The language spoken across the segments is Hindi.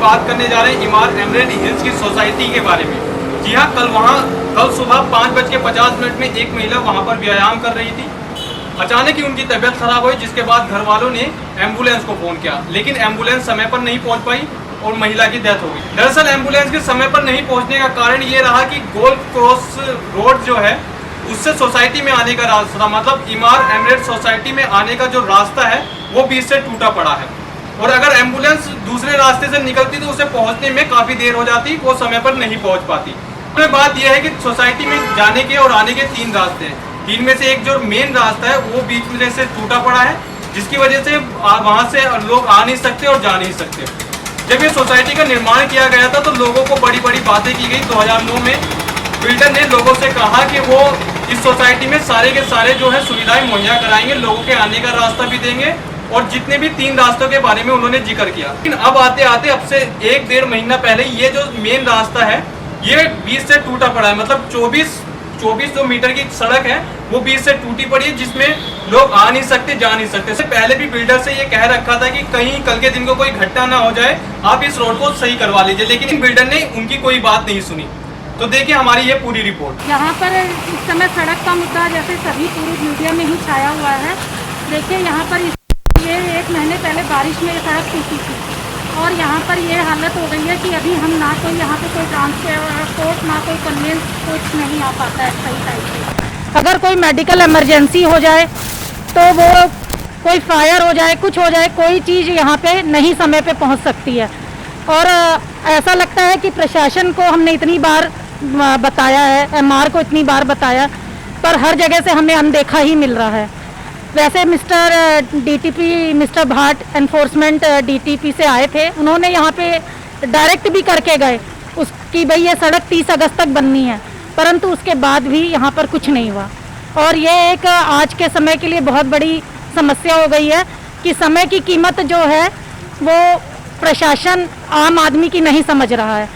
बात करने जा रहे हैं इमार एमरेल्ड हिल्स की सोसाइटी के बारे में। जी हाँ, कल सुबह 5:50 में एक महिला वहाँ पर व्यायाम कर रही थी। अचानक ही उनकी तबीयत खराब हुई, जिसके बाद घर वालों ने एम्बुलेंस को फ़ोन किया, लेकिन एम्बुलेंस समय पर नहीं पहुँच पाई और महिला की डेथ हो गई। दरअसल एम्बुलेंस के समय पर नहीं पहुँचने का कारण ये रहा कि गोल्फ क्रॉस रोड जो है उससे सोसाइटी में आने का रास्ता, मतलब इमार एमरेल्ड सोसाइटी में आने का जो रास्ता है वो बीच से टूटा पड़ा है, और अगर एम्बुलेंस दूसरे रास्ते से निकलती तो उसे पहुंचने में काफ़ी देर हो जाती, वो समय पर नहीं पहुंच पाती। तो बात यह है कि सोसाइटी में जाने के और आने के 3 रास्ते हैं। 3 में से एक जो मेन रास्ता है वो बीच में से टूटा पड़ा है, जिसकी वजह से वहाँ से लोग आ नहीं सकते और जा नहीं सकते। जब ये सोसाइटी का निर्माण किया गया था तो लोगों को बड़ी बड़ी बातें की गई। 2009 में बिल्डर ने लोगों से कहा कि वो इस सोसाइटी में सारे के सारे जो है सुविधाएं मुहैया कराएंगे, लोगों के आने का रास्ता भी देंगे, और जितने भी 3 रास्तों के बारे में उन्होंने जिक्र किया। लेकिन अब आते आते अब से 1-1.5 महीना पहले ये जो मेन रास्ता है ये बीच से टूटा पड़ा है, मतलब 24 जो मीटर की सड़क है वो बीच से टूटी पड़ी है, जिसमें लोग आ नहीं सकते, जा नहीं सकते। इससे पहले भी बिल्डर से ये कह रखा था कि कहीं कल के दिन को कोई घटना ना हो जाए, आप इस रोड को सही करवा लीजिए, लेकिन बिल्डर ने उनकी कोई बात नहीं सुनी। तो देखिए हमारी ये पूरी रिपोर्ट। यहाँ पर इस समय सड़क का मुद्दा जैसे सभी पूरी मीडिया में ही छाया हुआ है। देखिए यहाँ पर ये 1 महीने पहले बारिश में ये सड़क टूटी थी, और यहाँ पर ये हालत हो गई है कि अभी हम ना कोई यहाँ पे कोई ट्रांसपोर्ट ना कोई कन्वेंस कुछ नहीं आ पाता है सही टाइम पे। अगर कोई मेडिकल इमरजेंसी हो जाए तो वो कोई फायर हो जाए, कुछ हो जाए, कोई चीज़ यहाँ पे नहीं समय पे पहुँच सकती है। और ऐसा लगता है कि प्रशासन को हमने इतनी बार बताया है, एमआर को इतनी बार बताया, पर हर जगह से हमें अनदेखा ही मिल रहा है। वैसे मिस्टर डीटीपी मिस्टर भाट एनफोर्समेंट डीटीपी से आए थे, उन्होंने यहाँ पे डायरेक्ट भी करके गए उसकी भाई ये सड़क 30 अगस्त तक बननी है, परंतु उसके बाद भी यहाँ पर कुछ नहीं हुआ। और ये एक आज के समय के लिए बहुत बड़ी समस्या हो गई है कि समय की कीमत जो है वो प्रशासन आम आदमी की नहीं समझ रहा है।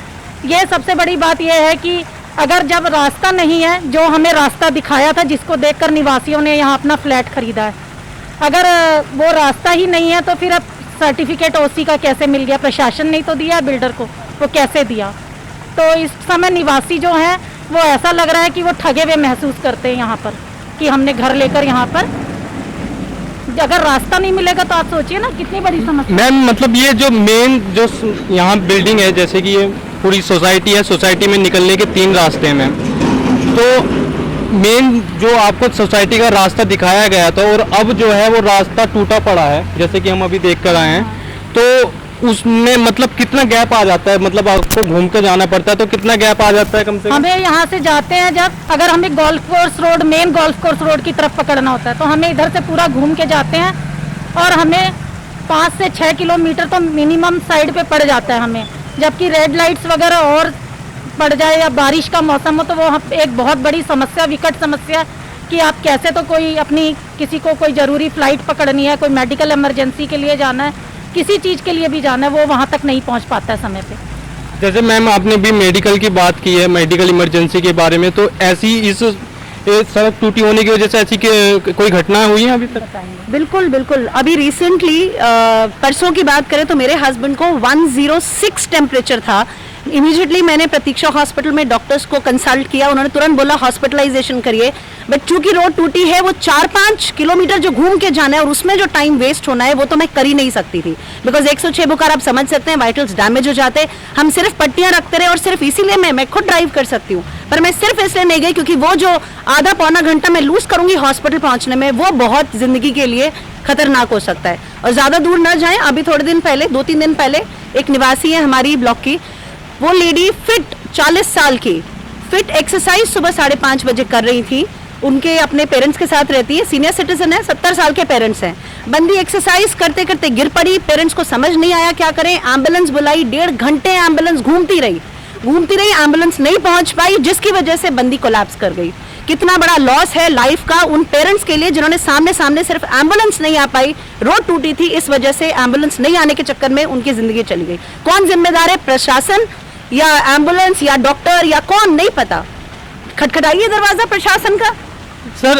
ये सबसे बड़ी बात यह है कि अगर जब रास्ता नहीं है, जो हमें रास्ता दिखाया था जिसको देखकर निवासियों ने यहाँ अपना फ्लैट खरीदा है, अगर वो रास्ता ही नहीं है तो फिर अब सर्टिफिकेट ओसी का कैसे मिल गया? प्रशासन ने तो दिया बिल्डर को, वो कैसे दिया? तो इस समय निवासी जो हैं वो ऐसा लग रहा है कि वो ठगे हुए महसूस करते हैं यहाँ पर कि हमने घर लेकर यहाँ पर, अगर रास्ता नहीं मिलेगा तो आप सोचिए ना कितनी बड़ी समस्या। मैम मतलब ये जो मेन जो यहाँ बिल्डिंग है, जैसे कि ये पूरी सोसाइटी है, सोसाइटी में निकलने के 3 रास्ते हैं मैम, तो मेन जो आपको सोसाइटी का रास्ता दिखाया गया था और अब जो है वो रास्ता टूटा पड़ा है, जैसे कि हम अभी देख कर आए हैं, तो उसमें मतलब कितना गैप आ जाता है? मतलब आपको घूम कर जाना पड़ता है तो कितना गैप आ जाता है कम से कम? हमें यहाँ से जाते हैं जब, अगर हमें golf course road, main golf course road की तरफ पकड़ना होता है तो हमें इधर से पूरा घूम के जाते हैं, और हमें 5 से 6 किलोमीटर तो मिनिमम साइड पे पड़ जाता है हमें। जबकि रेड लाइट्स वगैरह और पड़ जाए या बारिश का मौसम हो तो वो एक बहुत बड़ी समस्या, विकट समस्या कि आप कैसे, तो कोई अपनी किसी को कोई ज़रूरी फ़्लाइट पकड़नी है, कोई मेडिकल इमरजेंसी के लिए जाना है, किसी चीज़ के लिए भी जाना है, वो वहाँ तक नहीं पहुँच पाता है समय पे। जैसे मैम आपने भी मेडिकल की बात की है, मेडिकल इमरजेंसी के बारे में, तो ऐसी इस सड़क टूटी होने की वजह से ऐसी कोई घटना हुई है अभी तक? बिल्कुल बिल्कुल। अभी रिसेंटली परसों की बात करें तो मेरे हस्बैंड को 106 टेम्परेचर था। इमीडिएटली मैंने प्रतीक्षा हॉस्पिटल में डॉक्टर्स को कंसल्ट किया, उन्होंने तुरंत बोला हॉस्पिटलाइजेशन करिए, बट चूंकि रोड टूटी है, वो 4-5 किलोमीटर जो घूम के जाना है और उसमें जो टाइम वेस्ट होना है वो तो मैं कर ही नहीं सकती थी, बिकॉज 106 बुखार आप समझ सकते हैं, वाइटल्स डैमेज हो जाते। हम सिर्फ पट्टियां रखते रहे, और सिर्फ इसीलिए मैं खुद ड्राइव कर सकती हूँ, पर मैं सिर्फ इसलिए नहीं गई क्योंकि वो जो आधा पौना घंटा मैं लूज करूंगी हॉस्पिटल पहुंचने में, वो बहुत जिंदगी के लिए खतरनाक हो सकता है। और ज्यादा दूर न जाएं। अभी थोड़े दिन पहले, 2-3 दिन पहले, एक निवासी है हमारी ब्लॉक की, वो लेडी फिट 40 साल की, फिट एक्सरसाइज सुबह 5:30 बजे कर रही थी, उनके अपने पेरेंट्स के साथ रहती है, सीनियर सिटीजन है, 70 साल के पेरेंट्स हैं। बंदी एक्सरसाइज करते करते गिर पड़ी, पेरेंट्स को समझ नहीं आया क्या करें, एम्बुलेंस बुलाई, 1.5 घंटे एम्बुलेंस घूमती रही, एम्बुलेंस नहीं पहुंच पाई, जिसकी वजह से बंदी कोलैप्स कर गई। कितना बड़ा लॉस है लाइफ का उन पेरेंट्स के लिए जिन्होंने सामने सिर्फ एम्बुलेंस नहीं आ पाई, रोड टूटी थी, इस वजह से एम्बुलेंस नहीं आने के चक्कर में उनकी जिंदगी चली गई। कौन जिम्मेदार है? प्रशासन या एम्बुलेंस या डॉक्टर या कौन, नहीं पता। खटखटाइए दरवाजा प्रशासन का। सर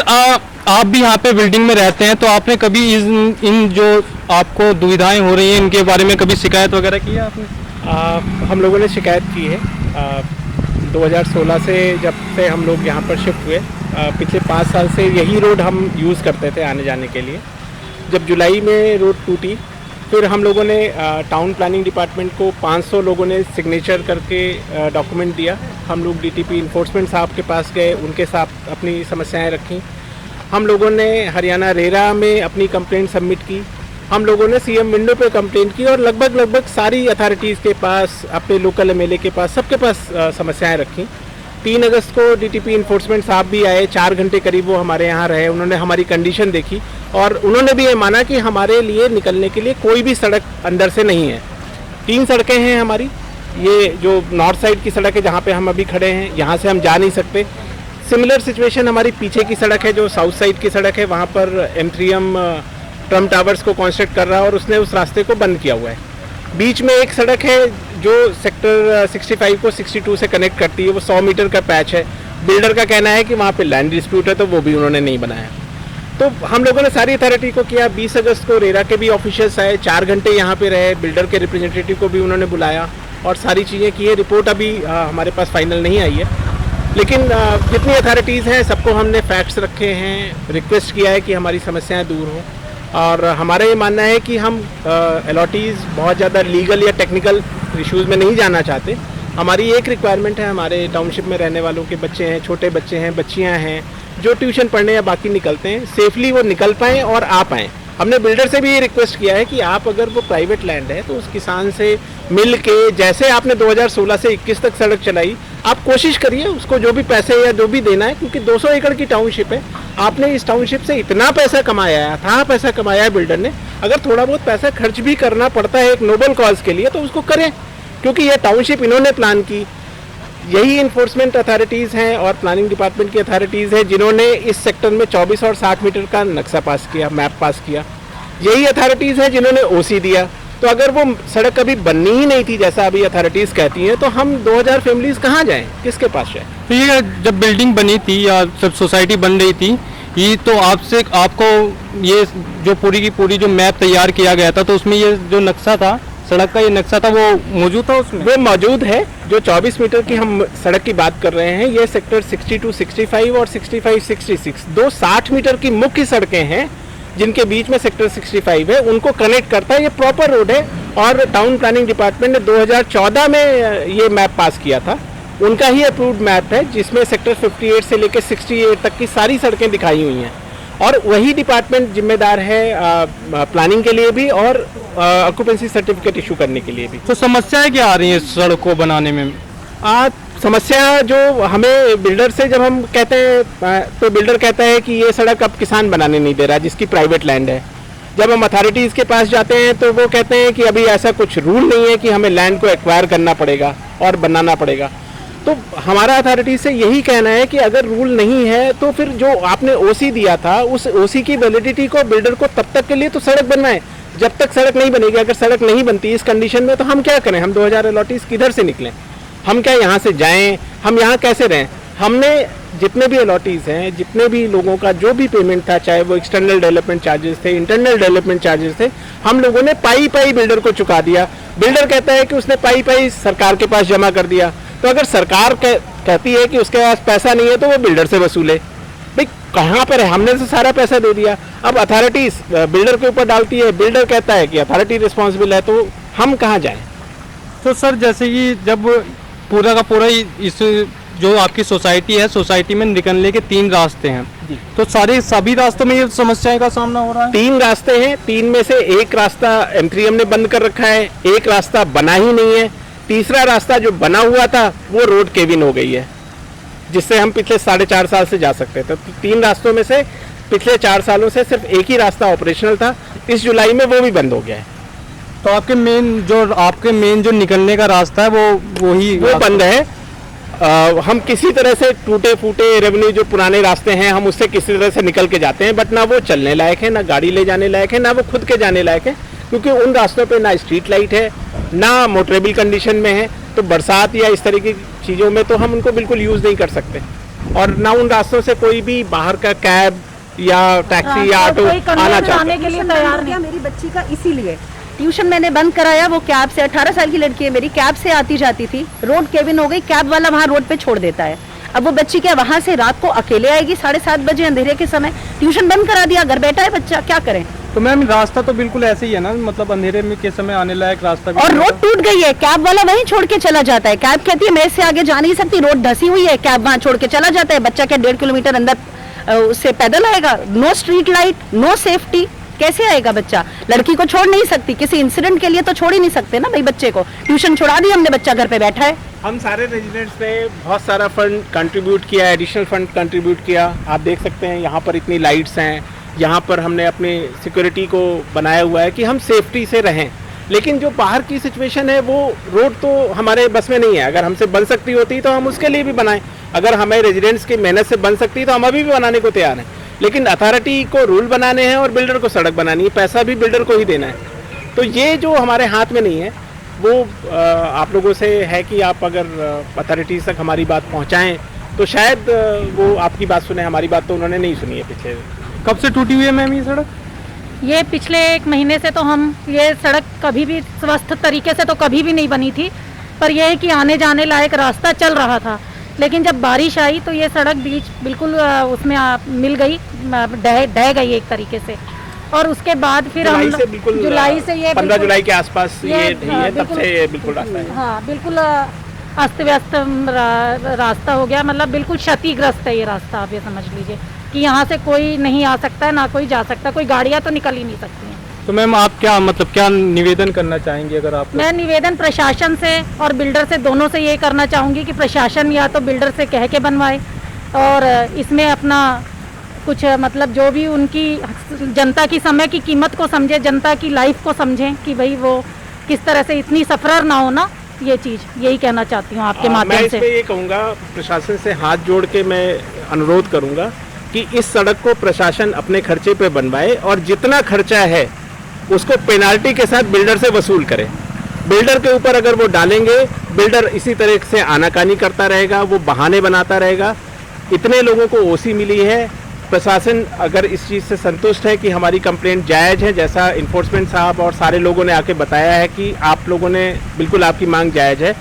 आप भी यहाँ पे बिल्डिंग में रहते हैं, तो आपने कभी इन जो आपको दुविधाएं हो रही हैं इनके बारे में कभी शिकायत वगैरह की है आपने? हम लोगों ने शिकायत की है 2016 से, जब से हम लोग यहाँ पर शिफ्ट हुए। पिछले 5 साल से यही रोड हम यूज़ करते थे आने जाने के लिए। जब जुलाई में रोड टूटी, फिर हम लोगों ने टाउन प्लानिंग डिपार्टमेंट को 500 लोगों ने सिग्नेचर करके डॉक्यूमेंट दिया। हम लोग डीटीपी इन्फोर्समेंट साहब के पास गए, उनके साथ अपनी समस्याएं रखी। हम लोगों ने हरियाणा रेरा में अपनी कंप्लेंट सबमिट की। हम लोगों ने सीएम विंडो पे कंप्लेंट की और लगभग सारी अथॉरिटीज़ के पास, अपने लोकल एमएलए के पास, सबके पास समस्याएं रखी। 3 अगस्त को डीटीपी इन्फोर्समेंट साहब भी आए, 4 घंटे करीब वो हमारे यहाँ रहे। उन्होंने हमारी कंडीशन देखी और उन्होंने भी ये माना कि हमारे लिए निकलने के लिए कोई भी सड़क अंदर से नहीं है। 3 सड़कें हैं हमारी। ये जो नॉर्थ साइड की सड़क है जहाँ पे हम अभी खड़े हैं, यहाँ से हम जा नहीं सकते। सिमिलर सिचुएशन हमारी पीछे की सड़क है, जो साउथ साइड की सड़क है। वहाँ पर M3M ट्रम्प टावर्स को कंस्ट्रक्ट कर रहा है और उसने उस रास्ते को बंद किया हुआ है। बीच में एक सड़क है जो सेक्टर 65 को 62 से कनेक्ट करती है। वो 100 मीटर का पैच है। बिल्डर का कहना है कि वहाँ पे लैंड डिस्प्यूट है, तो वो भी उन्होंने नहीं बनाया। तो हम लोगों ने सारी अथॉरिटी को किया। 20 अगस्त को रेरा के भी ऑफिशियल्स आए, 4 घंटे यहाँ पे रहे। बिल्डर के रिप्रेजेंटेटिव को भी उन्होंने बुलाया और सारी चीज़ें की है। रिपोर्ट अभी हमारे पास फाइनल नहीं आई है, लेकिन जितनी अथॉरिटीज़ हैं सबको हमने फैक्ट्स रखे हैं, रिक्वेस्ट किया है कि हमारी समस्याएं दूर हों। और हमारा ये मानना है कि हम अलॉटीज़ बहुत ज़्यादा लीगल या टेक्निकल इश्यूज़ में नहीं जाना चाहते। हमारी एक रिक्वायरमेंट है, हमारे टाउनशिप में रहने वालों के बच्चे हैं, छोटे बच्चे हैं, बच्चियां हैं, जो ट्यूशन पढ़ने या बाकी निकलते हैं, सेफली वो निकल पाएँ और आ पाएँ। हमने बिल्डर से भी ये रिक्वेस्ट किया है कि आप, अगर वो प्राइवेट लैंड है तो उस किसान से मिल के, जैसे आपने 2016 से 21 तक सड़क चलाई, आप कोशिश करिए उसको जो भी पैसे या जो भी देना है, क्योंकि 200 एकड़ की टाउनशिप है। आपने इस टाउनशिप से इतना पैसा कमाया है, था पैसा कमाया है बिल्डर ने। अगर थोड़ा बहुत पैसा खर्च भी करना पड़ता है एक नोबल कॉज के लिए, तो उसको करें, क्योंकि ये टाउनशिप इन्होंने प्लान की। यही इन्फोर्समेंट अथॉरिटीज़ हैं और प्लानिंग डिपार्टमेंट की अथॉरिटीज़ हैं जिन्होंने इस सेक्टर में 24 और 60 मीटर का नक्शा पास किया, मैप पास किया। यही अथॉरिटीज़ हैं जिन्होंने ओसी दिया। तो अगर वो सड़क कभी बननी ही नहीं थी, जैसा अभी अथॉरिटीज़ कहती हैं, तो हम 2000 फैमिलीज़ कहाँ जाएं, किसके पास जाएं? तो ये जब बिल्डिंग बनी थी या जब सोसाइटी बन रही थी, ये तो आपको ये जो पूरी की पूरी जो मैप तैयार किया गया था, तो उसमें ये जो नक्शा था, सड़क का ये नक्शा था, वो मौजूद था उसमें? वो मौजूद है। जो 24 मीटर की हम सड़क की बात कर रहे हैं, ये सेक्टर 62, 65 और 65, 66 दो 60 मीटर की मुख्य सड़कें हैं, जिनके बीच में सेक्टर 65 है, उनको कनेक्ट करता है। ये प्रॉपर रोड है और टाउन प्लानिंग डिपार्टमेंट ने 2014 में ये मैप पास किया था। उनका ही अप्रूव्ड मैप है, जिसमें सेक्टर 58 से लेकर 68 तक की सारी सड़कें दिखाई हुई हैं। और वही डिपार्टमेंट जिम्मेदार है प्लानिंग के लिए भी और ऑक्यूपेंसी सर्टिफिकेट इशू करने के लिए भी। तो समस्याएं क्या आ रही हैं इस सड़क को बनाने में? समस्या जो हमें बिल्डर से जब हम कहते हैं, तो बिल्डर कहता है कि ये सड़क अब किसान बनाने नहीं दे रहा, जिसकी प्राइवेट लैंड है। जब हम अथॉरिटीज़ के पास जाते हैं तो वो कहते हैं कि अभी ऐसा कुछ रूल नहीं है कि हमें लैंड को एक्वायर करना पड़ेगा और बनाना पड़ेगा। तो हमारा अथॉरिटी से यही कहना है कि अगर रूल नहीं है तो फिर जो आपने ओसी दिया था, उस ओसी की वैलिडिटी को बिल्डर को तब तक के लिए तो सड़क बनवाएं, जब तक सड़क नहीं बनेगी। अगर सड़क नहीं बनती इस कंडीशन में, तो हम क्या करें? हम 2000 अलॉटीज़ किधर से निकलें? हम क्या यहाँ से जाएं? हम यहाँ कैसे रहें? हमने जितने भी अलॉटीज़ हैं, जितने भी लोगों का जो भी पेमेंट था, चाहे वो एक्सटर्नल डेवलपमेंट चार्जेस थे, इंटरनल डेवलपमेंट चार्जेस थे, हम लोगों ने पाई बिल्डर को चुका दिया। बिल्डर कहता है कि उसने पाई सरकार के पास जमा कर दिया। तो अगर सरकार कहती है कि उसके पास पैसा नहीं है, तो वो बिल्डर से वसूले। भाई कहाँ पर है? हमने तो सारा पैसा दे दिया। अब अथॉरिटीज़ बिल्डर के ऊपर डालती है, बिल्डर कहता है कि अथॉरिटी रिस्पॉन्सिबल है, तो हम कहाँ जाएं? तो सर, जैसे कि जब पूरा का पूरा इस जो आपकी सोसाइटी है, सोसाइटी में निकलने के 3 रास्ते हैं, तो सभी रास्तों में ये समस्याएं का सामना हो रहा है? 3 रास्ते हैं। 3 में से एक रास्ता M3M ने बंद कर रखा है, एक रास्ता बना ही नहीं है, तीसरा रास्ता जो बना हुआ था वो रोड केविन हो गई है, जिससे हम पिछले 4.5 साल से जा सकते थे। तो 3 रास्तों में से पिछले 4 सालों से सिर्फ एक ही रास्ता ऑपरेशनल था। इस जुलाई में वो भी बंद हो गया है। तो आपके मेन जो निकलने का रास्ता है वो बंद है। हम किसी तरह से टूटे फूटे रेवेन्यू जो पुराने रास्ते हैं, हम उससे किसी तरह से निकल के जाते हैं, बट ना वो चलने लायक है, ना गाड़ी ले जाने लायक है, ना वो खुद के जाने लायक है, क्योंकि उन रास्तों पे ना स्ट्रीट लाइट है, ना मोटरेबल कंडीशन में है। तो बरसात या इस तरह की चीज़ों में तो हम उनको बिल्कुल यूज़ नहीं कर सकते। और ना उन रास्तों से कोई भी बाहर का कैब या टैक्सी या ऑटो आना चाहते के लिए तैयार नहीं। मेरी बच्ची का इसीलिए ट्यूशन मैंने बंद कराया, वो कैब से, 18 साल की लड़की है मेरी, कैब से आती जाती थी, रोड केबिन हो गई, कैब वाला वहाँ रोड पे छोड़ देता है। अब वो बच्ची क्या वहाँ से रात को अकेले आएगी 7:30 बजे अंधेरे के समय? ट्यूशन बंद करा दिया, घर बैठा है बच्चा, क्या करें? तो मैम रास्ता तो बिल्कुल ऐसे ही है ना, मतलब अंधेरे में के समय आने लायक रास्ता भी और नहीं रोड होता। टूट गई है, कैब वाला वहीं छोड़ के चला जाता है। कैब कहती है मैं इससे आगे जा नहीं सकती, रोड धसी हुई है, कैब वहाँ छोड़ के चला जाता है। बच्चा क्या 1.5 किलोमीटर अंदर उससे पैदल आएगा? No street light, no safety, कैसे आएगा बच्चा? लड़की को छोड़ नहीं सकती, किसी इंसिडेंट के लिए तो छोड़ ही नहीं सकते ना भाई बच्चे को। ट्यूशन छुड़ा दी हमने, बच्चा घर पे बैठा है। हम सारे रेजिडेंट्स ने बहुत सारा फंड कंट्रीब्यूट किया, एडिशनल फंड कंट्रीब्यूट किया। आप देख सकते हैं यहाँ पर इतनी लाइट्स हैं, यहाँ पर हमने अपनी सिक्योरिटी को बनाया हुआ है कि हम सेफ्टी से रहें। लेकिन जो बाहर की सिचुएशन है वो रोड तो हमारे बस में नहीं है। अगर हमसे बन सकती होती तो हम उसके लिए भी बनाएं, अगर हमें रेजिडेंट्स की मेहनत से बन सकती तो हम अभी भी बनाने को तैयार हैं। लेकिन अथॉरिटी को रूल बनाने हैं और बिल्डर को सड़क बनानी है, पैसा भी बिल्डर को ही देना है। तो ये जो हमारे हाथ में नहीं है वो आप लोगों से है कि आप अगर अथॉरिटीज़ तक हमारी बात पहुंचाएं तो शायद वो आपकी बात सुने। हमारी बात तो उन्होंने नहीं सुनी है। पिछले कब से टूटी हुई है मैम ये सड़क? ये पिछले 1 महीने से तो हम, ये सड़क कभी भी स्वस्थ तरीके से तो कभी भी नहीं बनी थी, पर यह है कि आने जाने लायक रास्ता चल रहा था। लेकिन जब बारिश आई तो ये सड़क बीच बिल्कुल उसमें मिल गई, ढह गई एक तरीके से। और उसके बाद फिर हम जुलाई से ये 15 जुलाई के आसपास ये है, तब से ये बिल्कुल रास्ता है। हाँ बिल्कुल अस्त व्यस्त रास्ता हो गया, मतलब बिल्कुल क्षतिग्रस्त है ये रास्ता। आप ये समझ लीजिए कि यहाँ से कोई नहीं आ सकता है, ना कोई जा सकता, कोई गाड़ियाँ तो निकल ही नहीं सकती हैं। तो मैम आप क्या मतलब क्या निवेदन करना चाहेंगे अगर आप? मैं निवेदन प्रशासन से और बिल्डर से, दोनों से ये करना चाहूँगी कि प्रशासन या तो बिल्डर से कह के बनवाए और इसमें अपना कुछ मतलब जो भी उनकी जनता की समय की कीमत को समझे, जनता की लाइफ को समझें कि भाई वो किस तरह से इतनी सफर ना हो ना, ये चीज़ यही कहना चाहती हूँ आपके माध्यम से। मैं इस पे ये कहूँगा, प्रशासन से हाथ जोड़ के मैं अनुरोध करूँगा कि इस सड़क को प्रशासन अपने खर्चे पे बनवाए और जितना खर्चा है उसको पेनाल्टी के साथ बिल्डर से वसूल करे। बिल्डर के ऊपर अगर वो डालेंगे, बिल्डर इसी तरह से आनाकानी करता रहेगा, वो बहाने बनाता रहेगा। इतने लोगों को ओसी मिली है, प्रशासन अगर इस चीज़ से संतुष्ट है कि हमारी कंप्लेंट जायज़ है, जैसा इन्फोर्समेंट साहब और सारे लोगों ने आके बताया है कि आप लोगों ने बिल्कुल आपकी मांग जायज़ है,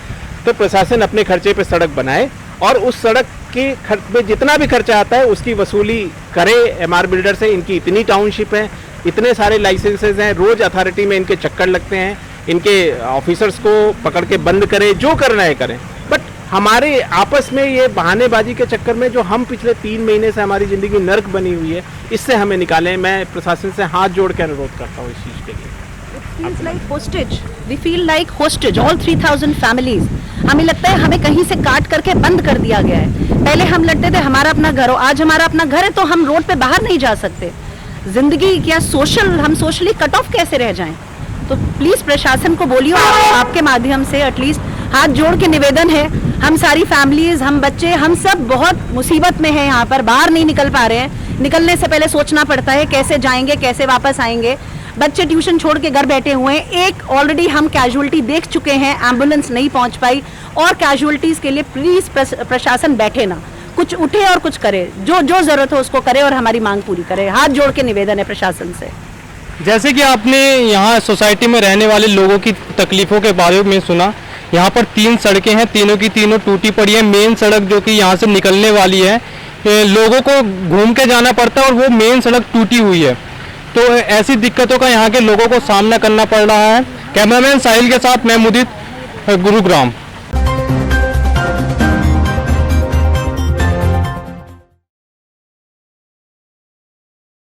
तो प्रशासन अपने खर्चे पे सड़क बनाए और उस सड़क के खर्च में जितना भी खर्चा आता है उसकी वसूली करे एमआर बिल्डर से। इनकी इतनी टाउनशिप है, इतने सारे लाइसेंसेज हैं, रोज़ अथॉरिटी में इनके चक्कर लगते हैं, इनके ऑफिसर्स को पकड़ के बंद करें, जो करना है करें। बट हमारे आपस में ये बहानेबाजी के चक्कर में जो हम पिछले 3 महीने से हमारी ज़िंदगी नर्क बनी हुई है, इससे हमें निकालें। मैं प्रशासन से हाथ जोड़ के अनुरोध करता हूँ इस चीज़ के लिए। feels like hostage. We feel like hostage. All 3,000 families. हमें लगता है हमें कहीं से काट करके बंद कर दिया गया है। पहले हम लड़ते थे हमारा अपना घर हो, आज हमारा अपना घर है तो हम रोड पे बाहर नहीं जा सकते। जिंदगी क्या हम सोशली कट ऑफ कैसे रह जाएं? तो प्लीज प्रशासन को बोलिए, आपके माध्यम से एटलीस्ट हाथ जोड़ के निवेदन है। हम सारी फैमिलीज, हम बच्चे, हम सब बहुत मुसीबत में हैं, यहाँ पर बाहर नहीं निकल पा रहे हैं। निकलने से पहले सोचना पड़ता है कैसे जाएंगे, कैसे वापस आएंगे। बच्चे ट्यूशन छोड़ के घर बैठे हुए हैं। एक ऑलरेडी हम कैजुअलिटी देख चुके हैं, एम्बुलेंस नहीं पहुंच पाई। और कैजुअलिटीज के लिए प्लीज प्रशासन बैठे ना, कुछ उठे और कुछ करे, जो जो जरूरत हो उसको करे और हमारी मांग पूरी करे। हाथ जोड़ के निवेदन है प्रशासन से। जैसे कि आपने यहाँ सोसाइटी में रहने वाले लोगों की तकलीफों के बारे में सुना, यहाँ पर 3 सड़कें हैं, तीनों की तीनों टूटी पड़ी है। मेन सड़क जो कि यहाँ से निकलने वाली है, लोगों को घूम के जाना पड़ता है और वो मेन सड़क टूटी हुई है। तो ऐसी दिक्कतों का यहाँ के लोगों को सामना करना पड़ रहा है। कैमरामैन साहिल के साथ मैं मुदित, गुरुग्राम।